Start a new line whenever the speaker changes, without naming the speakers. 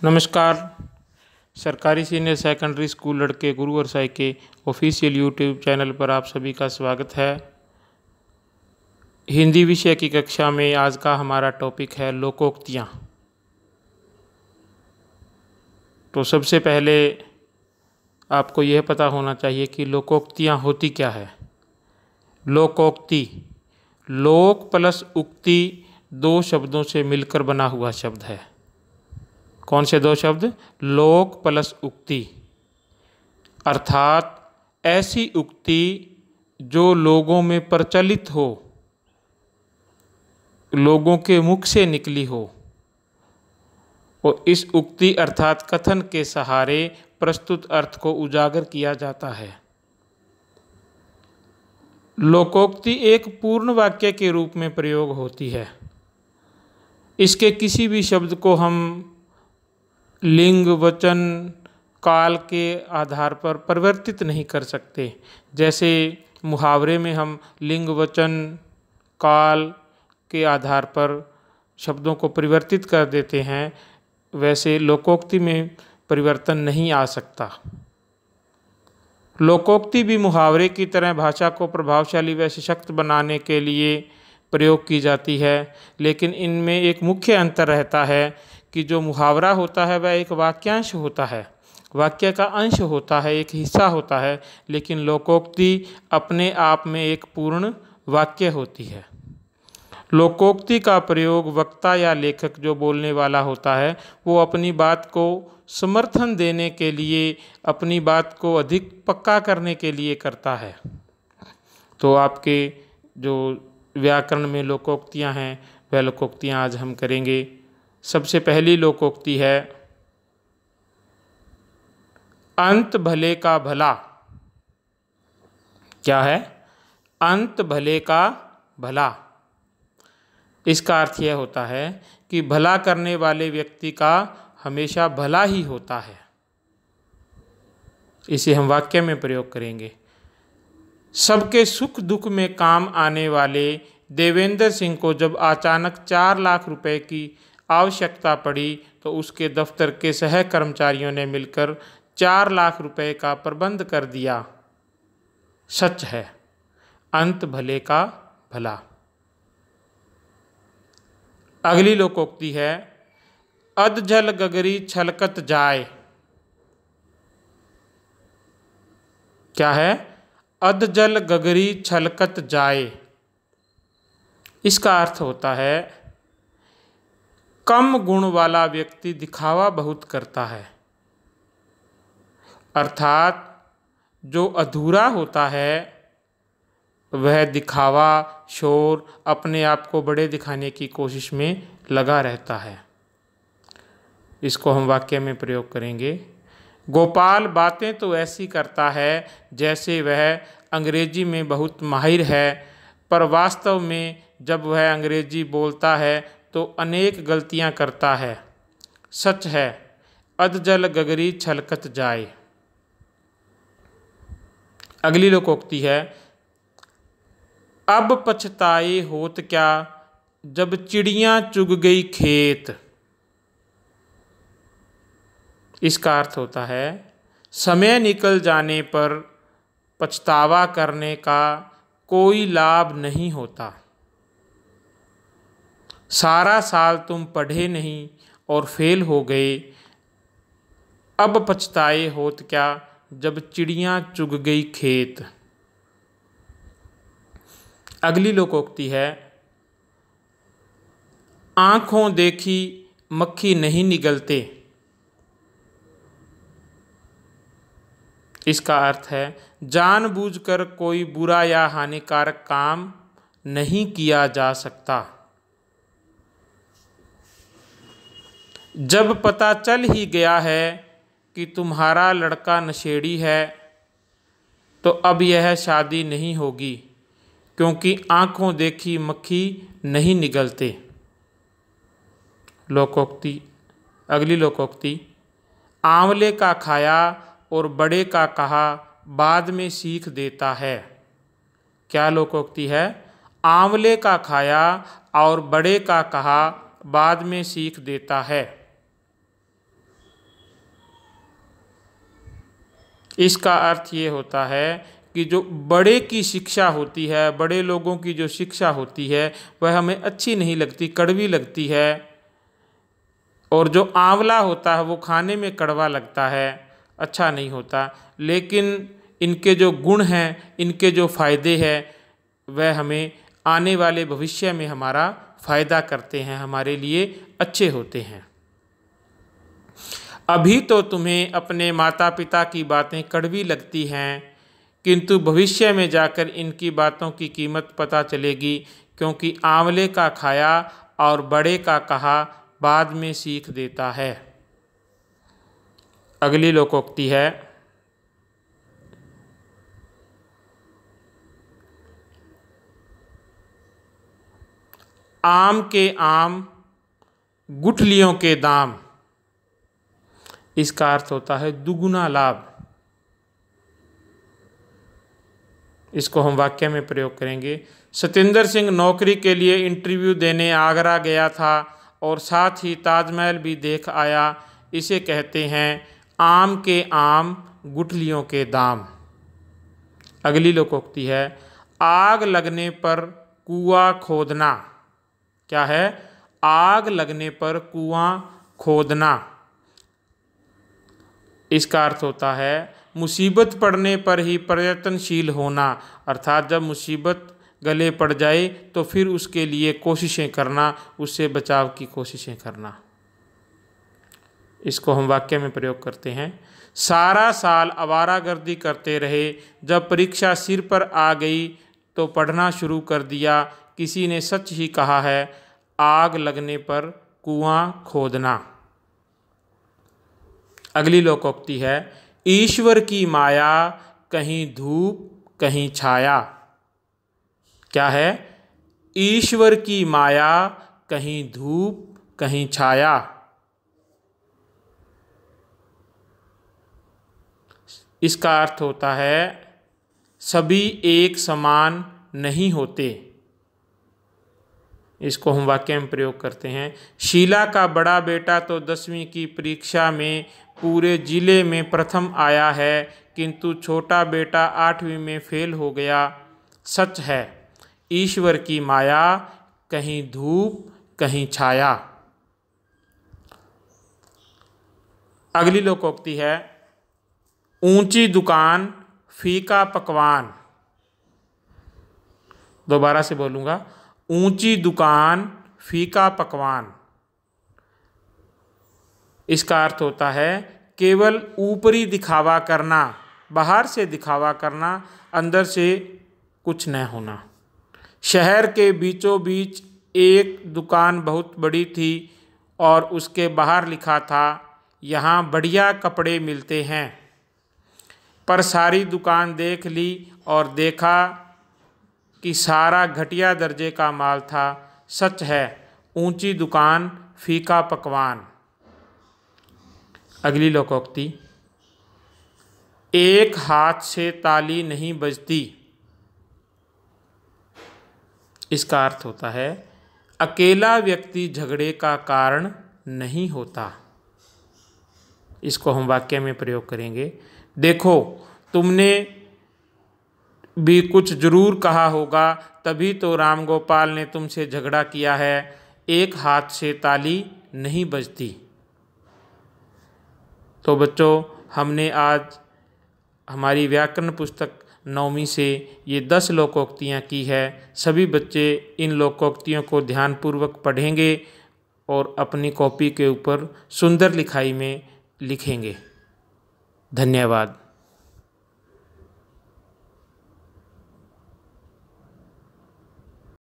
नमस्कार। सरकारी senior secondary school लड़के गुरु और साई के ऑफिशियल यूट्यूब चैनल पर आप सभी का स्वागत है। हिंदी विषय की कक्षा में आज का हमारा टॉपिक है लोकोक्तियाँ। तो सबसे पहले आपको यह पता होना चाहिए कि लोकोक्तियाँ होती क्या है। लोकोक्ति, लोक प्लस उक्ति दो शब्दों से मिलकर बना हुआ शब्द है। कौन से दो शब्द? लोक प्लस उक्ति, अर्थात ऐसी उक्ति जो लोगों में प्रचलित हो, लोगों के मुख से निकली हो, और इस उक्ति अर्थात कथन के सहारे प्रस्तुत अर्थ को उजागर किया जाता है। लोकोक्ति एक पूर्ण वाक्य के रूप में प्रयोग होती है। इसके किसी भी शब्द को हम लिंग, वचन, काल के आधार पर परिवर्तित नहीं कर सकते। जैसे मुहावरे में हम लिंग, वचन, काल के आधार पर शब्दों को परिवर्तित कर देते हैं, वैसे लोकोक्ति में परिवर्तन नहीं आ सकता। लोकोक्ति भी मुहावरे की तरह भाषा को प्रभावशाली व सशक्त बनाने के लिए प्रयोग की जाती है, लेकिन इनमें एक मुख्य अंतर रहता है कि जो मुहावरा होता है वह एक वाक्यांश होता है, वाक्य का अंश होता है, एक हिस्सा होता है, लेकिन लोकोक्ति अपने आप में एक पूर्ण वाक्य होती है। लोकोक्ति का प्रयोग वक्ता या लेखक जो बोलने वाला होता है वो अपनी बात को समर्थन देने के लिए, अपनी बात को अधिक पक्का करने के लिए करता है। तो आपके जो व्याकरण में लोकोक्तियाँ हैं वह लोकोक्तियाँ आज हम करेंगे। सबसे पहली लोकोक्ति है अंत भले का भला। क्या है? अंत भले का भला। इसका अर्थ यह होता है कि भला करने वाले व्यक्ति का हमेशा भला ही होता है। इसे हम वाक्य में प्रयोग करेंगे। सबके सुख दुख में काम आने वाले देवेंद्र सिंह को जब अचानक 4 लाख रुपए की आवश्यकता पड़ी तो उसके दफ्तर के सह कर्मचारियों ने मिलकर 4 लाख रुपए का प्रबंध कर दिया। सच है, अंत भले का भला। अगली लोकोक्ति है अधजल गगरी छलकत जाए। क्या है? अधजल गगरी छलकत जाए। इसका अर्थ होता है कम गुण वाला व्यक्ति दिखावा बहुत करता है, अर्थात जो अधूरा होता है वह दिखावा, शोर, अपने आप को बड़े दिखाने की कोशिश में लगा रहता है। इसको हम वाक्य में प्रयोग करेंगे। गोपाल बातें तो ऐसी करता है जैसे वह अंग्रेजी में बहुत माहिर है, पर वास्तव में जब वह अंग्रेजी बोलता है तो अनेक गलतियां करता है। सच है, अधजल गगरी छलकत जाए। अगली लोकोक्ति है अब पछताए होत क्या जब चिड़ियां चुग गई खेत। इसका अर्थ होता है समय निकल जाने पर पछतावा करने का कोई लाभ नहीं होता। सारा साल तुम पढ़े नहीं और फेल हो गए, अब पछताए होत क्या जब चिड़ियां चुग गई खेत। अगली लोकोक्ति है आंखों देखी मक्खी नहीं निगलते। इसका अर्थ है जानबूझकर कोई बुरा या हानिकारक काम नहीं किया जा सकता। जब पता चल ही गया है कि तुम्हारा लड़का नशेड़ी है तो अब यह शादी नहीं होगी, क्योंकि आंखों देखी मक्खी नहीं निगलते। लोकोक्ति। अगली लोकोक्ति आंवले का खाया और बड़े का कहा बाद में सीख देता है। क्या लोकोक्ति है? आंवले का खाया और बड़े का कहा बाद में सीख देता है। इसका अर्थ ये होता है कि जो बड़े की शिक्षा होती है, बड़े लोगों की जो शिक्षा होती है वह हमें अच्छी नहीं लगती, कड़वी लगती है। और जो आंवला होता है वो खाने में कड़वा लगता है, अच्छा नहीं होता। लेकिन इनके जो गुण हैं, इनके जो फायदे हैं, वह हमें आने वाले भविष्य में हमारा फायदा करते हैं, हमारे लिए अच्छे होते हैं। अभी तो तुम्हें अपने माता पिता की बातें कड़वी लगती हैं, किंतु भविष्य में जाकर इनकी बातों की कीमत पता चलेगी, क्योंकि आंवले का खाया और बड़े का कहा बाद में सीख देता है। अगली लोकोक्ति है, आम के आम गुठलियों के दाम। इसका अर्थ होता है दुगुना लाभ। इसको हम वाक्य में प्रयोग करेंगे। सत्येंद्र सिंह नौकरी के लिए इंटरव्यू देने आगरा गया था और साथ ही ताजमहल भी देख आया। इसे कहते हैं आम के आम गुठलियों के दाम। अगली लोकोक्ति है, आग लगने पर कुआं खोदना। क्या है? आग लगने पर कुआं खोदना। इसका अर्थ होता है मुसीबत पड़ने पर ही प्रयत्नशील होना, अर्थात जब मुसीबत गले पड़ जाए तो फिर उसके लिए कोशिशें करना, उससे बचाव की कोशिशें करना। इसको हम वाक्य में प्रयोग करते हैं, सारा साल आवारागर्दी करते रहे, जब परीक्षा सिर पर आ गई तो पढ़ना शुरू कर दिया। किसी ने सच ही कहा है, आग लगने पर कुआं खोदना। अगली लोकोक्ति है, ईश्वर की माया कहीं धूप कहीं छाया। क्या है? ईश्वर की माया कहीं धूप कहीं छाया। इसका अर्थ होता है सभी एक समान नहीं होते। इसको हम वाक्य में प्रयोग करते हैं, शीला का बड़ा बेटा तो 10वीं की परीक्षा में पूरे जिले में प्रथम आया है, किंतु छोटा बेटा 8वीं में फेल हो गया। सच है, ईश्वर की माया कहीं धूप कहीं छाया। अगली लोकोक्ति है, ऊंची दुकान फीका पकवान। दोबारा से बोलूँगा, ऊंची दुकान फीका पकवान। इसका अर्थ होता है केवल ऊपरी दिखावा करना, बाहर से दिखावा करना, अंदर से कुछ न होना। शहर के बीचों बीच एक दुकान बहुत बड़ी थी और उसके बाहर लिखा था, यहाँ बढ़िया कपड़े मिलते हैं। पर सारी दुकान देख ली और देखा कि सारा घटिया दर्जे का माल था। सच है, ऊंची दुकान फीका पकवान। अगली लोकोक्ति, एक हाथ से ताली नहीं बजती। इसका अर्थ होता है अकेला व्यक्ति झगड़े का कारण नहीं होता। इसको हम वाक्य में प्रयोग करेंगे, देखो तुमने भी कुछ जरूर कहा होगा, तभी तो राम गोपाल ने तुमसे झगड़ा किया है। एक हाथ से ताली नहीं बजती। तो बच्चों, हमने आज हमारी व्याकरण पुस्तक 9वीं से ये 10 लोकोक्तियाँ की है। सभी बच्चे इन लोकोक्तियों को ध्यानपूर्वक पढ़ेंगे और अपनी कॉपी के ऊपर सुंदर लिखाई में लिखेंगे। धन्यवाद।